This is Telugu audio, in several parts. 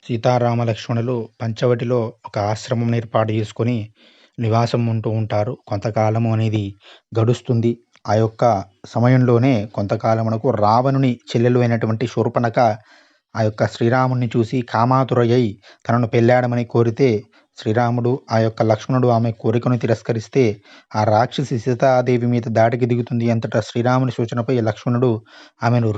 సీతారామ లక్ష్మణులు పంచవటిలో ఒక ఆశ్రమం ఏర్పాటు చేసుకొని నివాసం ఉంటూ ఉంటారు. కొంతకాలము అనేది గడుస్తుంది. ఆ యొక్క సమయంలోనే కొంతకాలమునకు రావణుని చెల్లెలు అయినటువంటి శూర్పణఖ ఆ యొక్క శ్రీరాముడిని చూసి కామాతురయ్యై తనను పెళ్ళాడమని కోరితే, శ్రీరాముడు ఆ యొక్క లక్ష్మణుడు ఆమె కోరికను తిరస్కరిస్తే ఆ రాక్షసి సీతాదేవి మీద దాడికి దిగుతుంది. అంతటా శ్రీరాముని సూచనపై లక్ష్మణుడు ఆమెను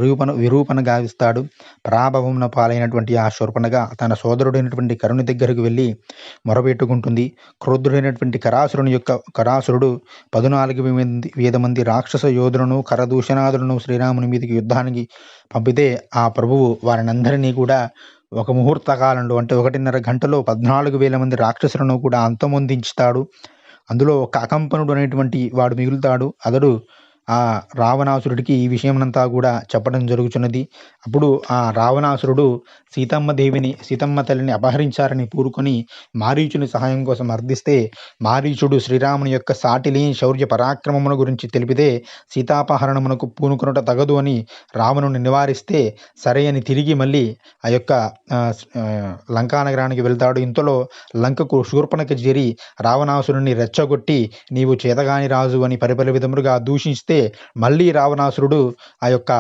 విరూపణ గావిస్తాడు. పరాభవమున పాలైనటువంటి ఆ శూర్పణఖ తన సోదరుడైనటువంటి కరుని దగ్గరకు వెళ్ళి మొరపెట్టుకుంటుంది. క్రుద్ధుడైనటువంటి కరాసురుడు 14,000 మంది రాక్షస యోధులను కరదూషణాదులను శ్రీరాముని మీదకి యుద్ధానికి పంపితే ఆ ప్రభువు వారినందరినీ కూడా ఒక ముహూర్త కాలంలో అంటే 1.5 గంటలో 14,000 మంది రాక్షసులను కూడా అంతమొందించుతాడు. అందులో ఒక అకంపనుడు అనేటువంటి వాడు మిగులుతాడు. అతడు ఆ రావణాసురుడికి ఈ విషయమంతా కూడా చెప్పడం జరుగుతున్నది. అప్పుడు ఆ రావణాసురుడు సీతమ్మ తల్లిని అపహరించారని పూనుకొని మారీచుని సహాయం కోసం అర్థిస్తే, మారీచుడు శ్రీరాముని యొక్క సాటిలేని శౌర్య పరాక్రమముల గురించి తెలిపితే సీతాపహరణమునకు పూనుకొనుట తగదు అని రావణుని నివారిస్తే సరే అని తిరిగి మళ్ళీ ఆ యొక్క లంకా నగరానికి వెళ్తాడు. ఇంతలో లంకకు శూర్పణఖ చేరి రావణాసురుడిని రెచ్చగొట్టి నీవు చేతగాని రాజు అని పరిపరి విధములుగా దూషిస్తే మళ్ళీ రావణాసురుడు ఆ యొక్క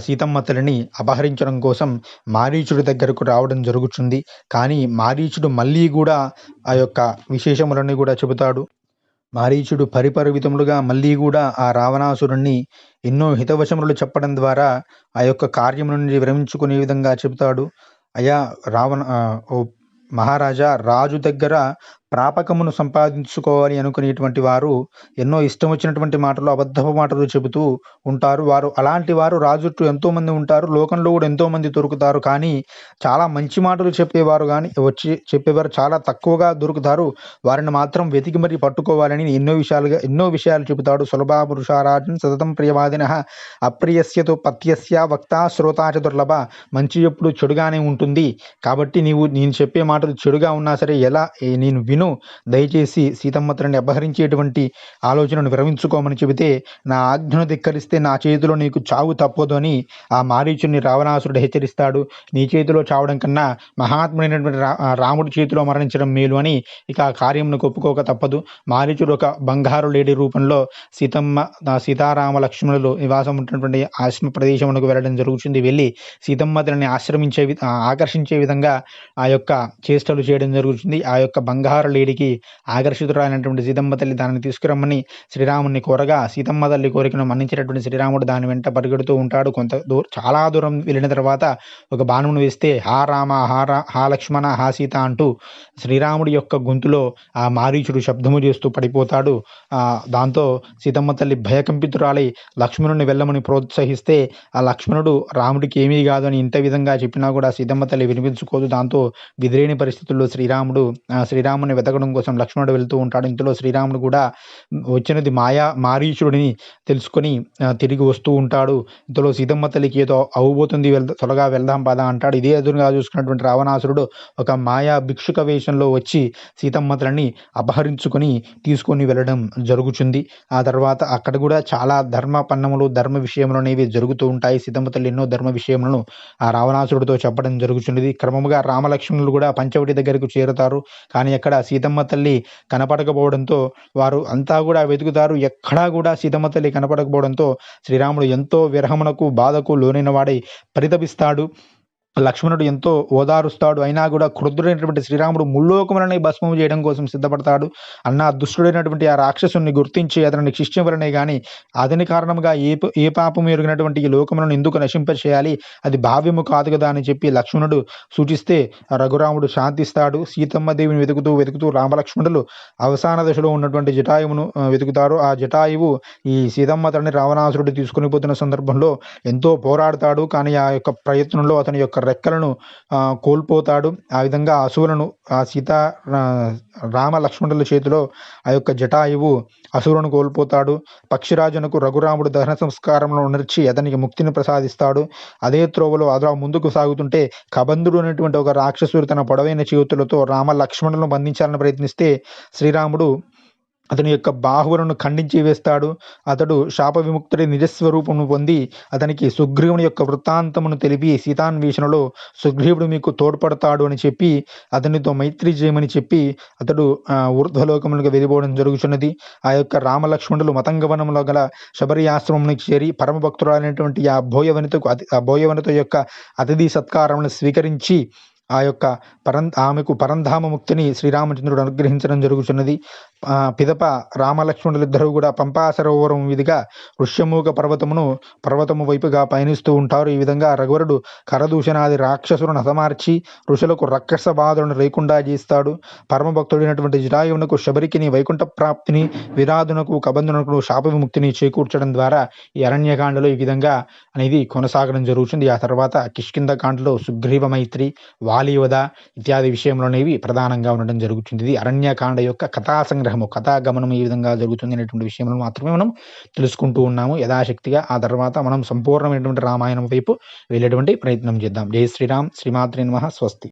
సీతమ్మ తల్లిని అపహరించడం కోసం మారీచుడి దగ్గరకు రావడం జరుగుతుంది. కానీ మారీచుడు మళ్ళీ కూడా ఆ యొక్క విశేషములన్నీ కూడా చెబుతాడు. మారీచుడు పరిపరి విధములుగా మళ్ళీ కూడా ఆ రావణాసురుణ్ణి ఎన్నో హితవచములు చెప్పడం ద్వారా ఆ యొక్క కార్యము నుండి విరమించుకునే విధంగా చెబుతాడు. అయ్యా ఓ మహారాజా, రాజు దగ్గర ప్రాపకమును సంపాదించుకోవాలి అనుకునేటువంటి వారు ఎన్నో ఇష్టం వచ్చినటువంటి మాటలు, అబద్ధపు మాటలు చెబుతూ ఉంటారు. అలాంటి వారు రాజు చుట్టూ ఎంతోమంది ఉంటారు. లోకంలో కూడా ఎంతోమంది దొరుకుతారు. కానీ చాలా మంచి మాటలు చెప్పేవారు చెప్పేవారు చాలా తక్కువగా దొరుకుతారు. వారిని మాత్రం వెతికి మరీ పట్టుకోవాలని ఎన్నో విషయాలు చెబుతాడు. సులభా పురుషారాజన్ సతతం ప్రియవాదినః అప్రియస్యతో పత్యస్య వక్త శ్రోతాచ దుర్లభ. మంచి ఎప్పుడు చెడుగానే ఉంటుంది. కాబట్టి నేను చెప్పే మాటలు చెడుగా ఉన్నా సరే నేను విను, దయచేసి సీతమ్మ తల్లిని అపహరించేటువంటి ఆలోచనను విరమించుకోమని చెబితే, నా ఆజ్ఞను ధిక్కరిస్తే నా చేతిలో నీకు చావు తప్పదు అని ఆ మారీచుని రావణాసురుడు హెచ్చరిస్తాడు. నీ చేతిలో చావడం కన్నా మహాత్ముడైనటువంటి రాముడి చేతిలో మరణించడం మేలు అని ఇక ఆ కార్యమును ఒప్పుకోక తప్పదు. మారీచుడు ఒక బంగారు లేడి రూపంలో సీతారామ లక్ష్మణులు నివాసం ఉన్నటువంటి ఆశ్రమ ప్రదేశమునకు వెళ్ళడం జరుగుతుంది. వెళ్ళి సీతమ్మ తల్లిని ఆకర్షించే విధంగా ఆ యొక్క చేష్టలు చేయడం జరుగుతుంది. ఆ యొక్క బంగారు లేడికి ఆకర్షితురాలైనటువంటి సీతమ్మ తల్లి దానిని తీసుకురమ్మని శ్రీరాముని కోరగా, సీతమ్మ తల్లి కోరికను మన్నించినటువంటి శ్రీరాముడు దాని వెంట పరిగెడుతూ ఉంటాడు. చాలా దూరం వెళ్ళిన తర్వాత ఒక బాణమును వేస్తే హా రామ హా లక్ష్మణ హా సీత అంటూ శ్రీరాముడి యొక్క గొంతులో ఆ మారీచుడు శబ్దము చేస్తూ పడిపోతాడు. దాంతో సీతమ్మ తల్లి భయకంపితురాలై లక్ష్మణుని వెళ్ళమని ప్రోత్సహిస్తే ఆ లక్ష్మణుడు రాముడికి ఏమీ కాదు అని ఇంత విధంగా చెప్పినా కూడా సీతమ్మ తల్లి వినిపించుకోదు. దాంతో విధిలేని పరిస్థితుల్లో శ్రీరాముని వెతకడం కోసం లక్ష్మణుడు వెళ్తూ ఉంటాడు. ఇంతలో శ్రీరాముడు కూడా వచ్చినది మారీచుడిని తెలుసుకొని తిరిగి వస్తూ ఉంటాడు. ఇంతలో సీతమ్మ తల్లికి ఏదో అవబోతుంది, త్వరగా వెళ్దాం పదా అంటాడు. ఇదే ఎదురుగా చూసుకున్నటువంటి రావణాసురుడు ఒక మాయా భిక్షుక వేషంలో వచ్చి సీతమ్మ తల్లిని అపహరించుకొని తీసుకొని వెళ్ళడం జరుగుతుంది. ఆ తర్వాత అక్కడ కూడా చాలా ధర్మ విషయములు అనేవి జరుగుతూ ఉంటాయి. సీతమ్మ తల్లి ఎన్నో ధర్మ విషయములను ఆ రావణాసురుడితో చెప్పడం జరుగుతున్నది. క్రమముగా రామలక్ష్మణులు కూడా పంచవటి దగ్గరకు చేరుతారు. కానీ అక్కడ సీతమ్మ తల్లి కనపడకపోవడంతో వారు అంతా కూడా వెతుకుతారు. ఎక్కడా కూడా సీతమ్మ తల్లి కనపడకపోవడంతో శ్రీరాముడు ఎంతో విరహమునకు బాధకు లోనైన వాడై పరితపిస్తాడు. లక్ష్మణుడు ఎంతో ఓదారుస్తాడు. అయినా కూడా క్రుద్ధుడైనటువంటి శ్రీరాముడు ముల్లోకములని భస్మము చేయడం కోసం సిద్ధపడతాడు. దుష్టుడైనటువంటి ఆ రాక్షసుని గుర్తించి అతనిని శిక్షించవలనే కానీ అతని కారణంగా ఏ పాపము ఎరిగినటువంటి ఈ లోకములను ఎందుకు నశింపచేయాలి, అది భావ్యము కాదు కదా అని చెప్పి లక్ష్మణుడు సూచిస్తే రఘురాముడు శాంతిస్తాడు. సీతమ్మ దేవిని వెతుకుతూ రామలక్ష్మణులు అవసాన దశలో ఉన్నటువంటి జటాయువును వెతుకుతారు. ఆ జటాయువు ఈ సీతమ్మ తల్లిని రావణాసురుడు తీసుకుని పోతున్న సందర్భంలో ఎంతో పోరాడతాడు. కానీ ఆ యొక్క ప్రయత్నంలో అతని యొక్క రెక్కలను కోల్పోతాడు. ఆ విధంగా అసువులను రామ లక్ష్మణుల చేతిలో ఆ యొక్క జటాయువు అసువులను కోల్పోతాడు. పక్షిరాజునకు రఘురాముడు దహన సంస్కారంలో నడిచి అతనికి ముక్తిని ప్రసాదిస్తాడు. అదే త్రోవలో అలా ముందుకు సాగుతుంటే కబంధుడు అనేటువంటి ఒక రాక్షసుడు తన పొడవైన చేతులతో రామ లక్ష్మణులను బంధించాలని ప్రయత్నిస్తే శ్రీరాముడు అతని యొక్క బాహువులను ఖండించి వేస్తాడు. అతడు శాప విముక్తుడై నిజస్వరూపమును పొంది అతనికి సుగ్రీవుని యొక్క వృత్తాంతమును తెలిపి సీతాన్వేషణలో సుగ్రీవుడు మీకు తోడ్పడతాడు అని చెప్పి అతనితో మైత్రి చేయమని చెప్పి అతడు ఊర్ధ్వలోకములకు వెళ్ళిపోవడం జరుగుతున్నది. ఆ యొక్క రామలక్ష్మణులు మతంగవనంలో గల శబరి ఆశ్రమంకి చేరి పరమభక్తురాలైనటువంటి ఆ బోయవనిత యొక్క అతిథి సత్కారములను స్వీకరించి ఆ యొక్క ఆమెకు పరంధామ ముక్తిని శ్రీరామచంద్రుడు అనుగ్రహించడం జరుగుతున్నది. పిదప రామలక్ష్మణులిద్దరూ కూడా పంపా సరోవరం మీదుగా ఋష్యమూక పర్వతము వైపుగా పయనిస్తూ ఉంటారు. ఈ విధంగా రఘువరుడు కరదూషణాది రాక్షసులను హతమార్చి ఋషులకు రక్కస బాధలను లేకుండా చేస్తాడు. పరమభక్తుడైనటువంటి జటాయువునకు శబరికిని వైకుంఠ ప్రాప్తిని, విరాధునకు కబంధునకు శాప విముక్తిని చేకూర్చడం ద్వారా ఈ అరణ్యకాండలో ఈ విధంగా అనేది కొనసాగడం జరుగుతుంది. ఆ తర్వాత కిష్కింధ కాండలో సుగ్రీవ మైత్రి, వాలివద ఇత్యాది విషయంలోనేవి ప్రధానంగా ఉండడం జరుగుతుంది. ఇది అరణ్యకాండ యొక్క కథా సంగ్రహము, కథాగమనం ఈ విధంగా జరుగుతుంది అనేటువంటి విషయంలో మాత్రమే మనం తెలుసుకుంటూ ఉన్నాము యథాశక్తిగా. ఆ తర్వాత మనం సంపూర్ణమైనటువంటి రామాయణం వైపు వెళ్ళేటువంటి ప్రయత్నం చేద్దాం. జై శ్రీరామ్. శ్రీమాత్రే నమః. స్వస్తి.